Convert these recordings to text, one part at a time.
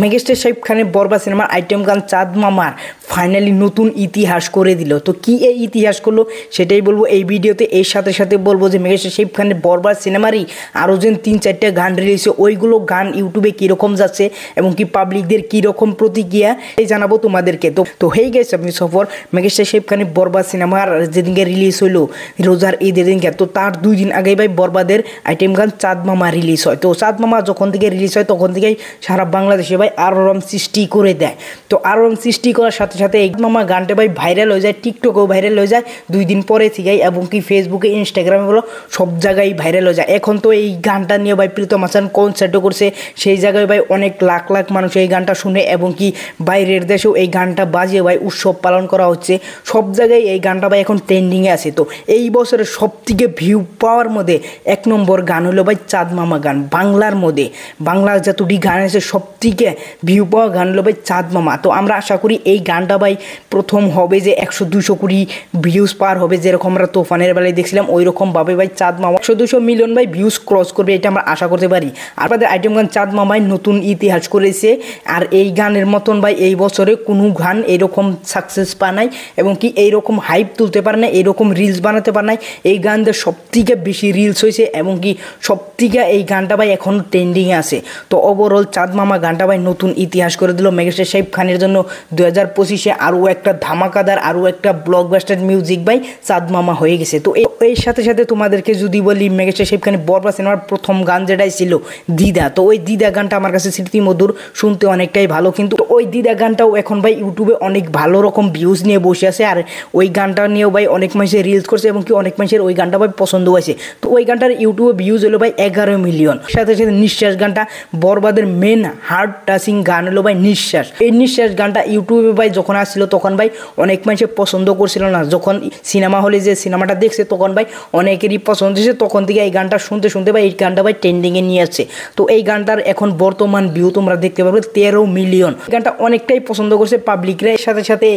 Megastar Shakib খানের বরবাদ সিনেমার item গান চাঁদ মামার ফাইনালি নতুন ইতিহাস করে দিল। তো কি এই ইতিহাস করলো সেটাই বলবো এই ভিডিওতে। এর সাথে সাথে বলবো যে মেগাস্টার শাকিব খানের বরবাদ সিনেমারই আরও যে 3-4টা গান রিলিজ ওইগুলো গান ইউটিউবে কীরকম যাচ্ছে এবং কি পাবলিকদের কীরকম প্রতিক্রিয়া এই জানাবো তোমাদেরকে। তো হেই গাইস, আপনি সফর মেগাস্টার শাকিব খানের বরবাদ সিনেমার যেদিনকে রিলিজ হইলো রোজার ঈদের দিনকে, তো তার 2 দিন আগেই ভাই বরবাদের আইটেম গান চাঁদ মামা রিলিজ হয়। তো চাঁদ মামা যখন থেকে রিলিজ হয় তখন থেকেই সারা বাংলাদেশে ভাই আলোড়ন সৃষ্টি করে দেয়। তো আলোড়ন সৃষ্টি করার সাথে সাথে এই মামা গানটা ভাই ভাইরাল হয়ে যায়, টিকটকেও ভাইরাল হয়ে যায় 2 দিন পরে থেকেই, এবং কি ফেসবুকে ইনস্টাগ্রামে বলো সব জায়গায় ভাইরাল হয়ে যায়। এখন তো এই গানটা নিয়ে ভাই প্রীতম হাসান কনসার্টও করছে, সেই জায়গায় ভাই অনেক লাখ লাখ মানুষ এই গানটা শুনে, এবং কি বাইরের দেশেও এই গানটা বাজিয়ে ভাই উৎসব পালন করা হচ্ছে। সব জায়গায় এই গানটা ভাই এখন ট্রেন্ডিংয়ে আছে। তো এই বছরের সবথেকে ভিউ পাওয়ার মধ্যে 1 নম্বর গান হলো ভাই চাঁদ মামা গান। বাংলার মধ্যে বাংলার যতটি গান আছে সবথেকে ভিউ পাওয়া গান হলো ভাই চাঁদ মামা। তো আমরা আশা করি এই গানটা ভাই প্রথম হবে যে 100-200 কোটি ভিউজ পার হবে, যেরকম আমরা তুফানের বেলায় দেখছিলাম ওই রকমভাবে ভাই চাঁদ মামা 100-200 মিলিয়ন ভাই ভিউজ ক্রস করবে, এটা আমরা আশা করতে পারি। আর আমাদের আইটেম গান চাঁদ মামাই নতুন ইতিহাস করেছে। আর এই গানের মতন ভাই এই বছরে কোনো গান এইরকম সাকসেস পায় নাই, এবং কি এইরকম হাইপ তুলতে পারে না, এইরকম রিলস বানাতে পারে নাই। এই গানদের সবথেকে বেশি রিলস হয়েছে, এবং কি সবথেকে এই গানটা ভাই এখন ট্রেন্ডিংয়ে আছে। তো ওভারঅল চাঁদ মামা গানটা ভাই নতুন ইতিহাস করে দিল মেগাস্টার শাকিব খানের জন্য। 2025-এ আরও একটা ধামাকাদার আরও একটা ব্লকবাস্টার মিউজিক ভাই চাঁদ মামা হয়ে গেছে। তো এর সাথে সাথে তোমাদেরকে যদি বলি মেগাস্টার শাকিব খানের বরবাদ সিনেমার প্রথম গান যেটাই ছিল দিদা, তো ওই দিদা গানটা আমার কাছে স্মৃতিমধুর, শুনতে অনেকটাই ভালো। কিন্তু ওই দিদা গানটাও এখন ভাই ইউটিউবে অনেক ভালো রকম ভিউজ নিয়ে বসে আছে, আর ওই গানটা নিয়েও ভাই অনেক মানুষের রিলস করছে, এবং কি অনেক মানুষের ওই গানটা ভাই পছন্দ হয়েছে। তো ওই গানটার ইউটিউবে ভিউজ হলো ভাই 11 মিলিয়ন। সাথে সাথে নিঃশ্বাস গানটা বরবাদের মেন হার্ট টাচিং গান হলো ভাই নিঃশ্বাস। এই নিঃশ্বাস গানটা ইউটিউবে ভাই যখন আসছিল তখন ভাই অনেক মানুষের পছন্দ করছিল না, যখন সিনেমা হলে যে সিনেমাটা দেখছে তখন ভাই অনেকেরই পছন্দ হয়েছে, তখন থেকে এই গানটা শুনতে শুনতে ভাই এই গানটা ভাই ট্রেন্ডিংয়ে নিয়ে আসছে। তো এই গানটার এখন বর্তমান ভিউ তোমরা দেখতে পাবে 13 মিলিয়ন। এই গানটা অনেকটাই পছন্দ করছে পাবলিকরা। এর সাথে সাথে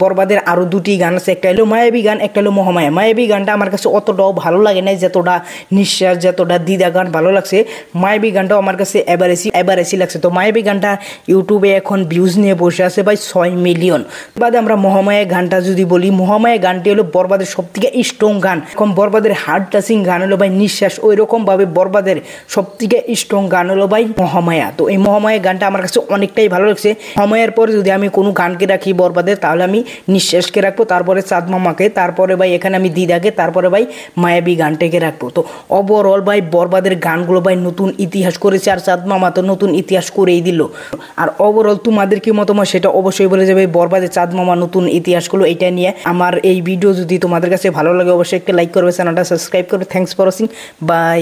বরবাদের আরও 2টি গান আছে, একটা হলো মায়াবী গান, একটা হলো মহামায়া। মায়াবী গানটা আমার কাছে অতটাও ভালো লাগে না যতটা নিঃশ্বাস যতটা দিদা গান ভালো লাগছে। মায়াবী গানটাও আমার কাছে এভারেজই লাগছে। তো মায়াবী গানটা ইউটিউবে এখন ভিউজ নিয়ে বসে আছে ভাই 6 মিলিয়ন। বাদে আমরা মহামায়া গানটা যদি বলি, মহামায়া গানটি হলো বরবাদের সবথেকে স্ট্রং গান। এখন বরবাদের হার্ট টাচিং গান হলো ভাই নিঃশ্বাস, ওই রকমভাবে বরবাদের সবথেকে স্ট্রং গান হলো ভাই মহামায়া। তো এই মহামায়া গানটা আমার কাছে অনেকটাই ভালো লাগছে। মহামায়ার পরে যদি আমি কোনো গানকে রাখি বরবাদের, তাহলে আমি নিঃশ্বাসকে রাখবো, তারপরে চাঁদ মামাকে, তারপরে ভাই এখানে আমি দিদাকে, তারপরে ভাই মায়াবী গানটাকে রাখবো। তো ওভারঅল ভাই বরবাদের গানগুলো ভাই নতুন ইতিহাস করেছে, আর চাঁদ মামা তো নতুন ইতিহাস করেই দিল। আর ওভারঅল তোমাদের কি মতামত সেটা অবশ্যই বলে যাবে। বরবাদে চাঁদ মামা নতুন ইতিহাস করলো এটা নিয়ে। আমার এই ভিডিও যদি তোমাদের কাছে ভালো লাগে অবশ্যই একটা লাইক করবে, চ্যানেলটা সাবস্ক্রাইব করবে। Thanks for watching, by.